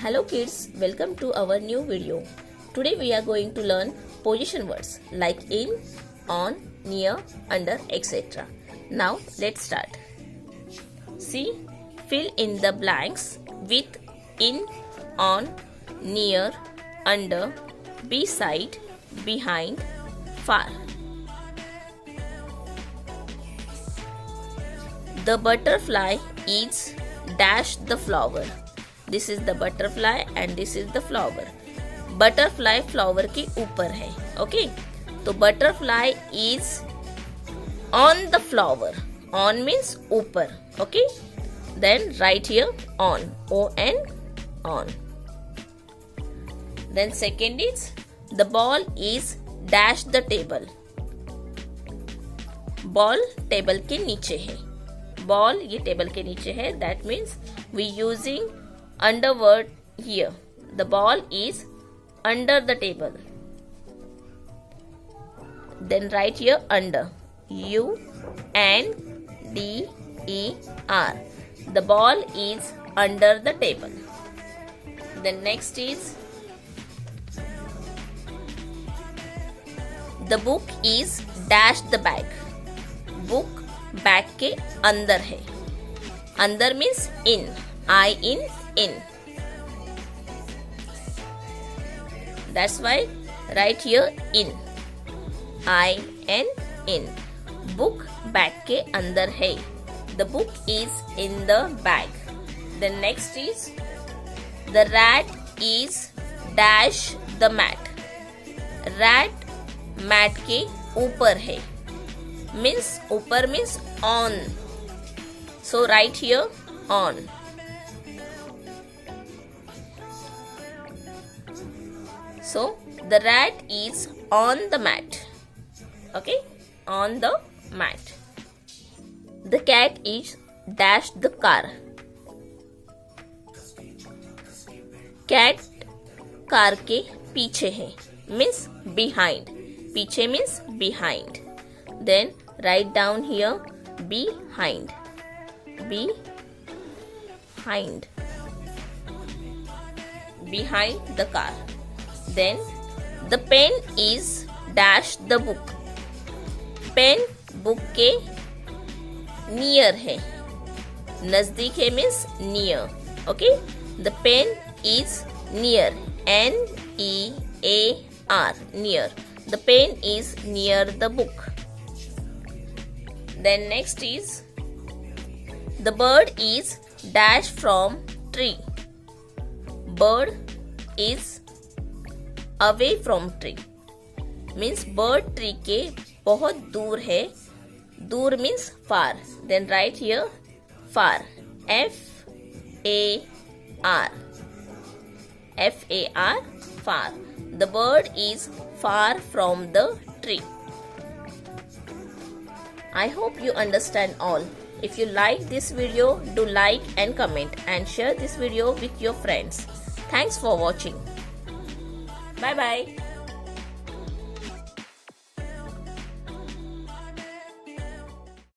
Hello kids, welcome to our new video. Today we are going to learn position words like in, on, near, under, etc. Now let's start. See, fill in the blanks with in, on, near, under, beside, behind, far. The butterfly eats dash the flower. This is the butterfly and this is the flower. Butterfly flower के ऊपर है. Okay? तो butterfly is on the flower. On means ऊपर. Okay? Then write here on. O-N. On. Then second is the ball is dash the table. Ball table के नीचे है. Ball ये table के नीचे है. That means we using under word here. The ball is under the table. Then write here under. U-N-D-E-R. The ball is under the table. Then next is the book is dash the bag. Book bag के अंदर है. अंदर means in. I in. That's why write here in. I-N in. Book bag के अंदर है. The book is in the bag. Then next is the rat is dash the mat. Rat mat के ऊपर है. Means ऊपर means on. So write here on. So the rat is on the mat. Okay? On the mat. The cat is dash the car. Cat car के पीछे है. Means behind. पीछे means behind. Then write down here behind. Behind. Behind the car. Then the pen is dash the book. Pen book के near है. नजदीक है means near. Okay? The pen is near. N-E-A-R. Near. The pen is near the book. Then next is the bird is dash from tree. Bird is away from tree. Means bird tree के बहुत दूर है. दूर means far. Then write here far. F-A-R. F-A-R. Far. The bird is far from the tree. I hope you understand all. If you like this video, do like and comment and share this video with your friends. Thanks for watching. Bye bye.